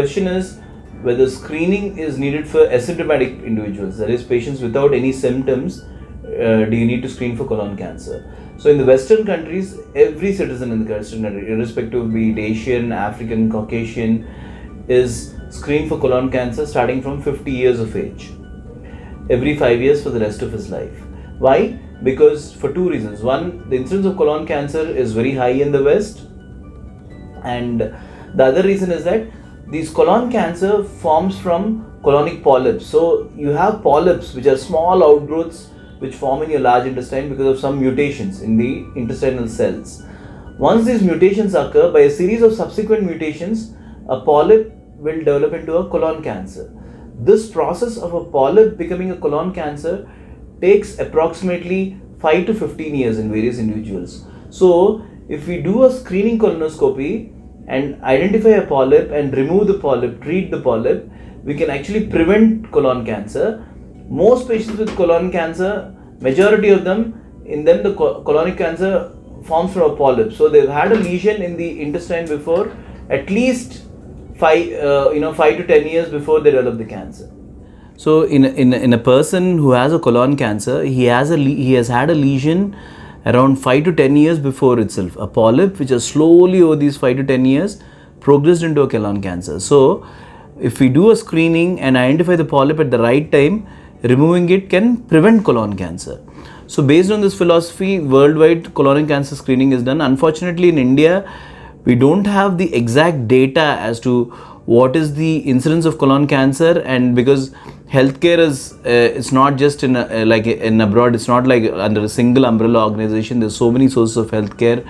question is whether screening is needed for asymptomatic individuals, that is patients without any symptoms. Do you need to screen for colon cancer? So in the Western countries, every citizen in the Western country, irrespective of be it Asian, African, Caucasian, is screened for colon cancer starting from 50 years of age, every 5 years for the rest of his life. Why? Because for two reasons. One, the incidence of colon cancer is very high in the West, and the other reason is that these colon cancer forms from colonic polyps. So you have polyps which are small outgrowths which form in your large intestine because of some mutations in the intestinal cells. Once these mutations occur, by a series of subsequent mutations, a polyp will develop into a colon cancer. This process of a polyp becoming a colon cancer takes approximately 5 to 15 years in various individuals. So if we do a screening colonoscopy and identify a polyp and remove the polyp, treat the polyp, we can actually prevent colon cancer. Most patients with colon cancer, majority of them, in them the colonic cancer forms from a polyp. So they've had a lesion in the intestine before, at least 5 to 10 years before they develop the cancer. So in a person who has a colon cancer, he has had a lesion around 5 to 10 years before itself, a polyp which has slowly over these 5 to 10 years progressed into a colon cancer. So if we do a screening and identify the polyp at the right time, removing it can prevent colon cancer. So based on this philosophy, worldwide colon cancer screening is done. Unfortunately, in India, we don't have the exact data as to what is the incidence of colon cancer, and because healthcare is it's not just like in abroad, it's not like under a single umbrella organization. There's so many sources of healthcare,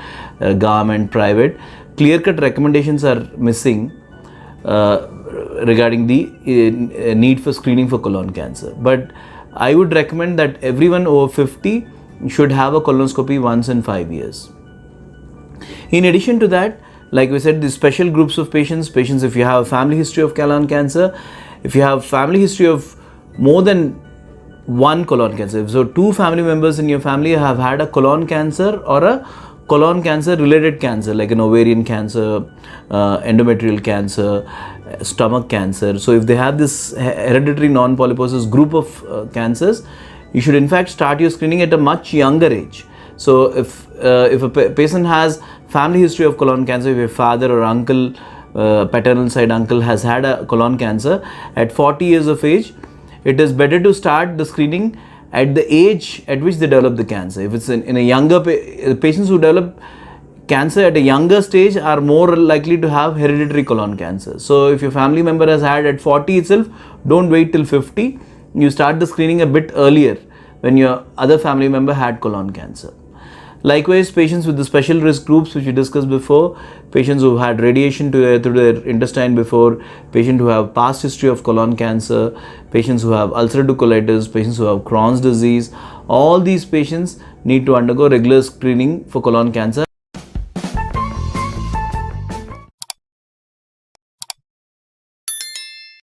government, private. Clear-cut recommendations are missing regarding the need for screening for colon cancer. But I would recommend that everyone over 50 should have a colonoscopy once in 5 years. In addition to that, like we said, the special groups of patients if you have a family history of colon cancer, if you have family history of more than one colon cancer, so 2 family members in your family have had a colon cancer or a colon cancer related cancer like an ovarian cancer, endometrial cancer, stomach cancer. So if they have this hereditary non-polyposis group of cancers, you should in fact start your screening at a much younger age. So if a patient has family history of colon cancer, if your father or uncle, paternal side uncle has had a colon cancer at 40 years of age, it is better to start the screening at the age at which they develop the cancer. If it's in a younger patients who develop cancer at a younger stage are more likely to have hereditary colon cancer. So if your family member has had at 40 itself, don't wait till 50. You start the screening a bit earlier when your other family member had colon cancer. Likewise, patients with the special risk groups which we discussed before, patients who had radiation through their intestine before, patients who have past history of colon cancer, patients who have ulcerative colitis, patients who have Crohn's disease, all these patients need to undergo regular screening for colon cancer.